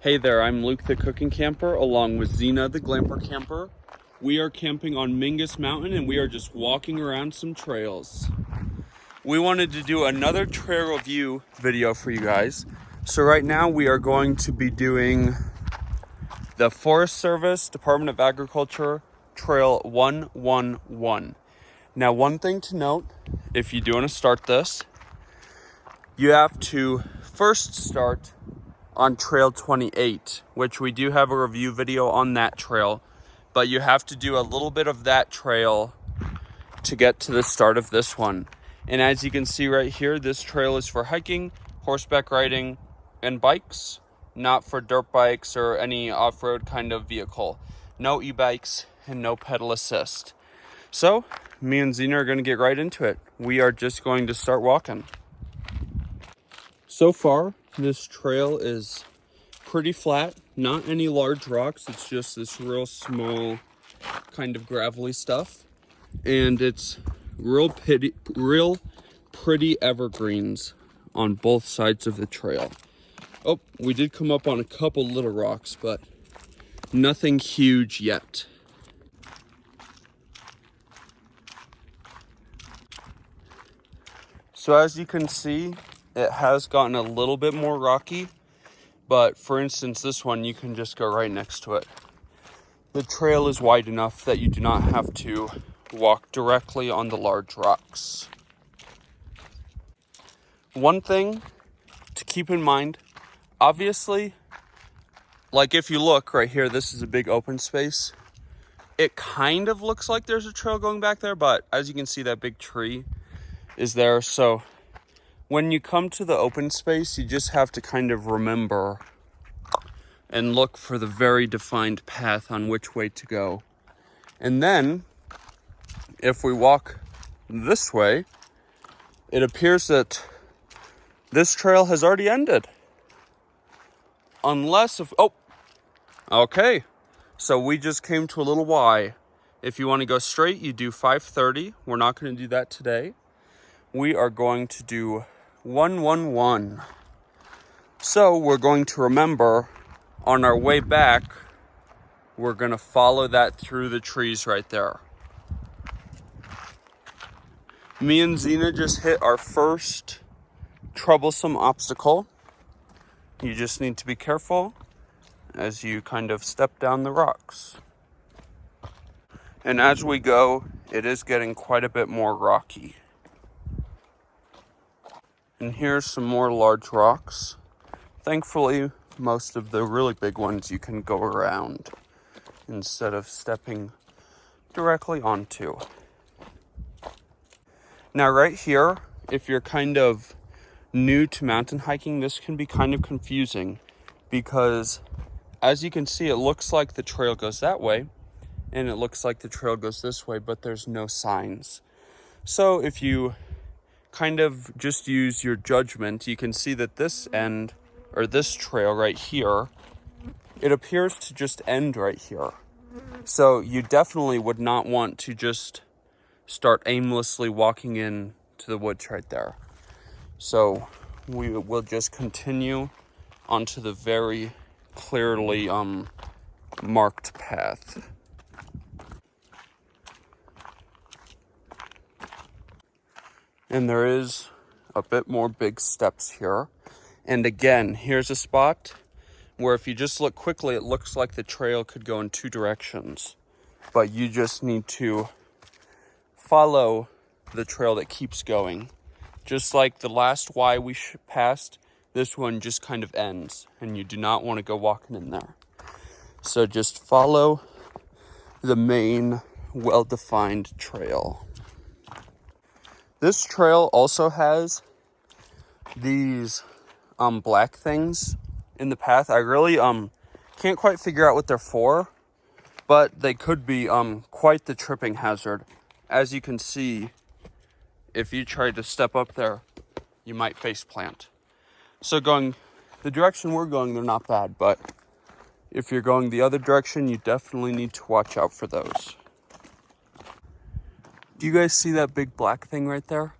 Hey there, I'm Luke the Cookin Camper along with Zena the Glamper Camper. We are camping on Mingus Mountain and we are just walking around some trails. We wanted to do another trail review video for you guys. So right now we are going to be doing the Forest Service Department of Agriculture Trail 111. Now one thing to note, if you do want to start this, you have to first start on trail 28, which we do have a review video on that trail, but you have to do a little bit of that trail to get to the start of this one. And as you can see right here, this trail is for hiking, horseback riding, and bikes, not for dirt bikes or any off-road kind of vehicle. No e-bikes and no pedal assist. So me and Zena are going to get right into it. We are just going to start walking. So far, this trail is pretty flat, not any large rocks. It's just this real small kind of gravelly stuff. And it's real pretty evergreens on both sides of the trail. Oh, we did come up on a couple little rocks, but nothing huge yet. So as you can see, it has gotten a little bit more rocky, but for instance, this one, you can just go right next to it. The trail is wide enough that you do not have to walk directly on the large rocks. One thing to keep in mind, obviously, like if you look right here, this is a big open space. It kind of looks like there's a trail going back there, but as you can see, that big tree is there. So when you come to the open space, you just have to kind of remember and look for the very defined path on which way to go. And then, if we walk this way, it appears that this trail has already ended. Unless if, oh, okay. So we just came to a little Y. If you want to go straight, you do 530. We're not going to do that today. We are going to do 111. So we're going to remember on our way back, we're going to follow that through the trees right there. Me and Zena just hit our first troublesome obstacle. You just need to be careful as you kind of step down the rocks. And as we go, it is getting quite a bit more rocky. And here's some more large rocks. Thankfully, most of the really big ones you can go around instead of stepping directly onto. Now right here, if you're kind of new to mountain hiking, this can be kind of confusing because as you can see, it looks like the trail goes that way and it looks like the trail goes this way, but there's no signs. So if you kind of just use your judgment, you can see that this end, or this trail right here, it appears to just end right here. So you definitely would not want to just start aimlessly walking in to the woods right there. So we will just continue onto the very clearly marked path. And there is a bit more big steps here. And again, here's a spot where if you just look quickly, it looks like the trail could go in two directions. But you just need to follow the trail that keeps going. Just like the last Y we passed, this one just kind of ends. And you do not want to go walking in there. So just follow the main well-defined trail. This trail also has these black things in the path. I really can't quite figure out what they're for, but they could be quite the tripping hazard. As you can see, if you try to step up there, you might face plant. So going the direction we're going, they're not bad, but if you're going the other direction, you definitely need to watch out for those. Do you guys see that big black thing right there?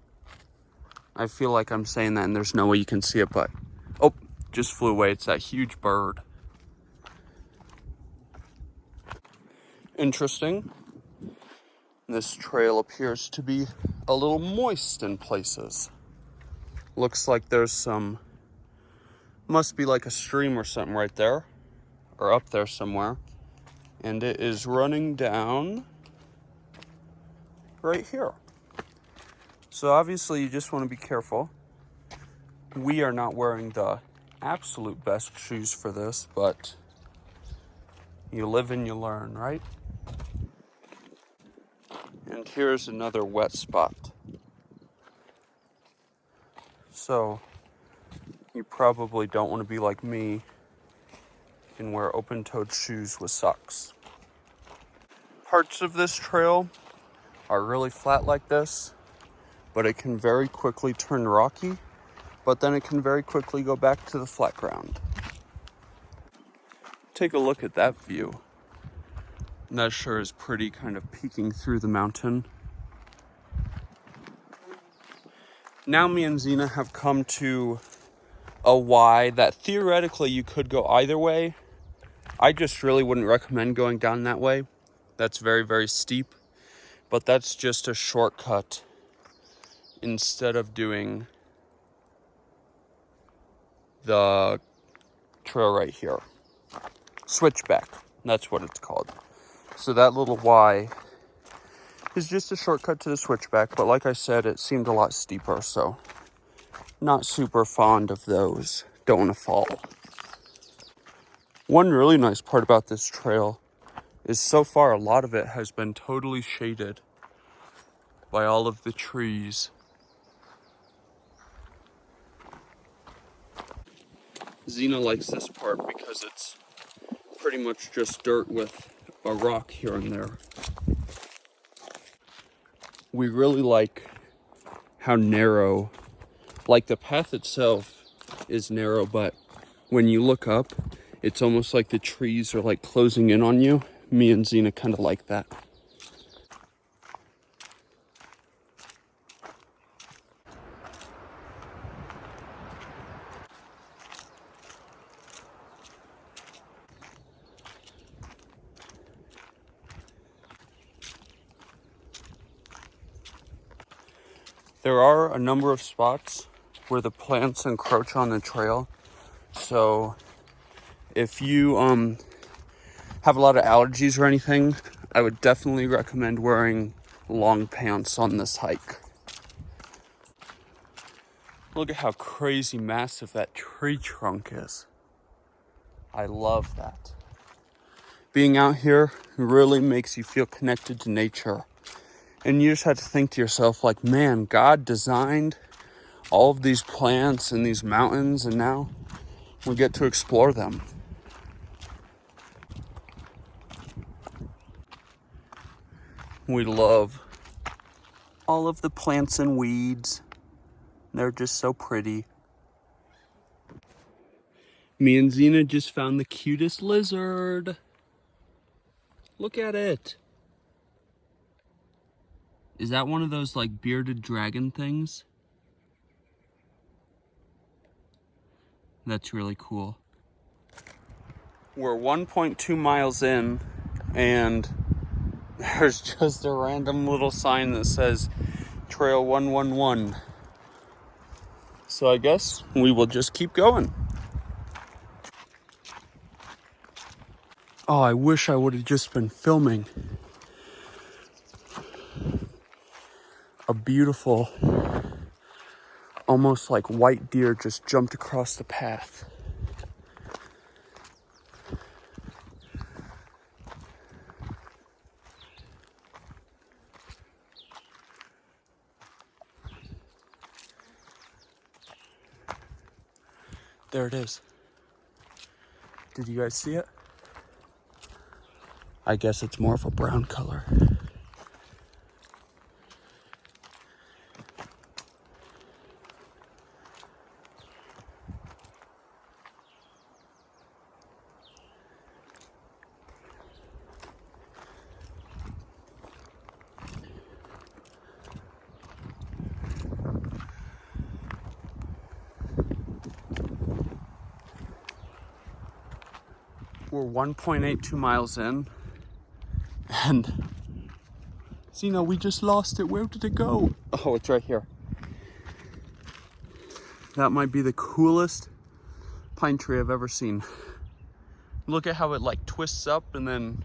I feel like I'm saying that and there's no way you can see it, but oh, just flew away. It's that huge bird. Interesting. This trail appears to be a little moist in places. Looks like there's some, must be like a stream or something right there, or up there somewhere. And it is running down right here. So obviously you just want to be careful. We are not wearing the absolute best shoes for this, but you live and you learn, right? And here's another wet spot. So you probably don't want to be like me and wear open-toed shoes with socks. Parts of this trail are really flat like this, but it can very quickly turn rocky, but then it can very quickly go back to the flat ground. Take a look at that view. That sure is pretty, kind of peeking through the mountain. Now me and Xena have come to a Y that theoretically you could go either way. I just really wouldn't recommend going down that way. That's very, very steep, but that's just a shortcut instead of doing the trail right here. Switchback, that's what it's called. So that little Y is just a shortcut to the switchback, but like I said, it seemed a lot steeper, so not super fond of those. Don't want to fall. One really nice part about this trail is so far a lot of it has been totally shaded by all of the trees. Xena likes this part because it's pretty much just dirt with a rock here and there. We really like how narrow, like the path itself is narrow, but when you look up, it's almost like the trees are like closing in on you. Me and Xena kind of like that. There are a number of spots where the plants encroach on the trail. So if you have a lot of allergies or anything, I would definitely recommend wearing long pants on this hike. Look at how crazy massive that tree trunk is. I love that. Being out here really makes you feel connected to nature. And you just have to think to yourself, like, man, God designed all of these plants and these mountains, and now we get to explore them. We love all of the plants and weeds. They're just so pretty. Me and Xena just found the cutest lizard. Look at it. Is that one of those like bearded dragon things? That's really cool. We're 1.2 miles in, and there's just a random little sign that says Trail 111. So I guess we will just keep going. Oh, I wish I would have just been filming. A beautiful, almost like white deer just jumped across the path. There it is. Did you guys see it? I guess it's more of a brown color. We're 1.82 miles in, And Zena, we just lost it. Where did it go? Oh, it's right here. That might be the coolest pine tree I've ever seen. Look at how it like twists up, and then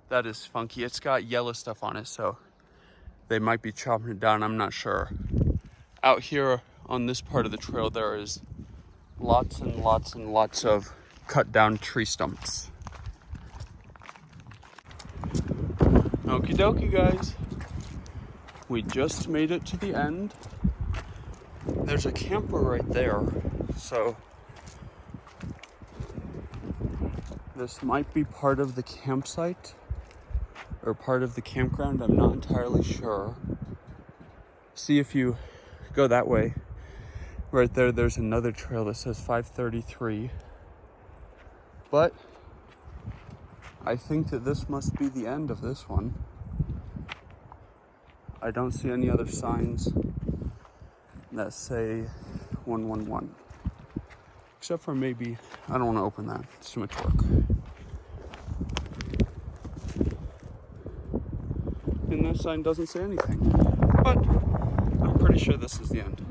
that is funky. It's got yellow stuff on it, so they might be chopping it down. I'm not sure. Out here on this part of the trail, there is lots and lots and lots of cut down tree stumps. Okie dokie, guys. We just made it to the end. There's a camper right there, so this might be part of the campsite or part of the campground. I'm not entirely sure. See, if you go that way, right there, there's another trail that says 533. But I think that this must be the end of this one. I don't see any other signs that say 111. Except for maybe, I don't want to open that. It's too much work. And that sign doesn't say anything. But I'm pretty sure this is the end.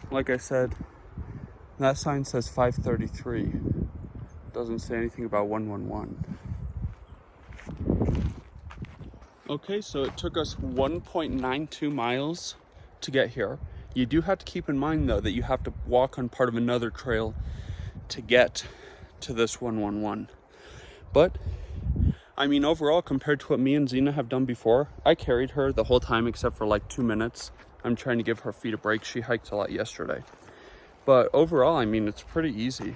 Like I said, that sign says 533. Doesn't say anything about 111. Okay, so it took us 1.92 miles to get here. You do have to keep in mind, though, that you have to walk on part of another trail to get to this 111. But, I mean, overall, compared to what me and Zena have done before, I carried her the whole time except for like 2 minutes. I'm trying to give her feet a break. She hiked a lot yesterday. But overall, I mean, it's pretty easy.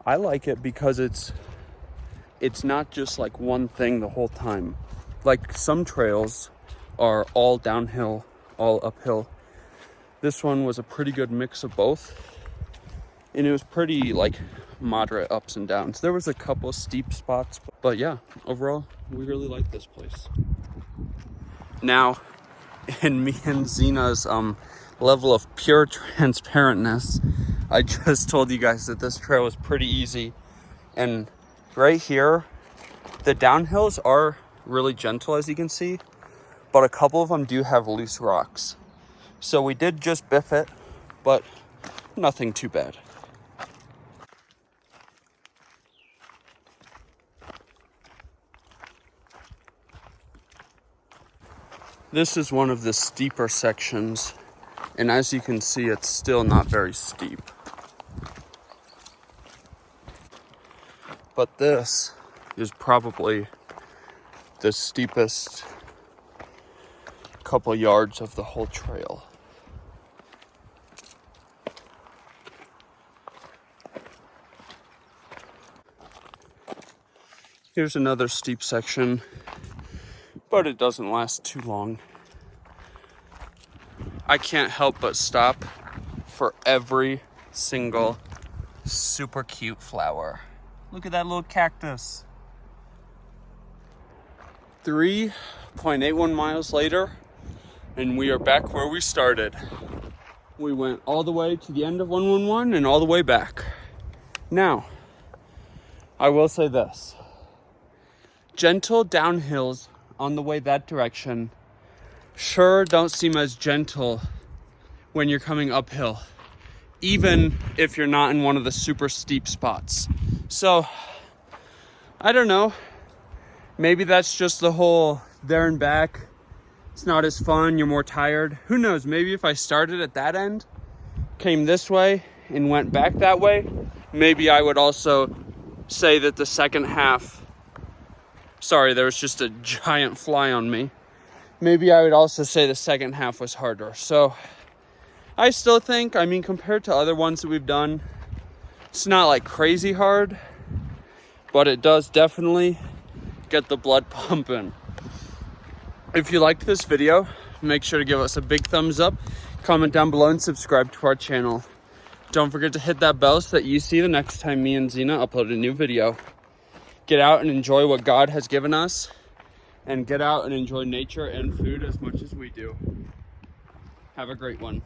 I like it because it's not just like one thing the whole time. Like some trails are all downhill, all uphill. This one was a pretty good mix of both. And it was pretty like moderate ups and downs. There was a couple steep spots, but yeah, overall, we really like this place. Now, in me and Zena's level of pure transparentness, I just told you guys that this trail was pretty easy. And right here, the downhills are really gentle, as you can see, but a couple of them do have loose rocks. So we did just biff it, but nothing too bad. This is one of the steeper sections, and as you can see, it's still not very steep. But this is probably the steepest couple yards of the whole trail. Here's another steep section, but it doesn't last too long. I can't help but stop for every single super cute flower. Look at that little cactus. 3.81 miles later, and we are back where we started. We went all the way to the end of 111 and all the way back. Now, I will say this. Gentle downhills on the way that direction sure don't seem as gentle when you're coming uphill, even if you're not in one of the super steep spots. So, I don't know. Maybe that's just the whole there and back. It's not as fun, you're more tired. Who knows, maybe if I started at that end, came this way, and went back that way, maybe I would also say that the second half, sorry, there was just a giant fly on me. Maybe I would also say the second half was harder. So I still think, I mean, compared to other ones that we've done, it's not like crazy hard, but it does definitely get the blood pumping. If you liked this video, make sure to give us a big thumbs up, comment down below, and subscribe to our channel. Don't forget to hit that bell so that you see the next time me and Zena upload a new video. Get out and enjoy what God has given us, and get out and enjoy nature and food as much as we do. Have a great one.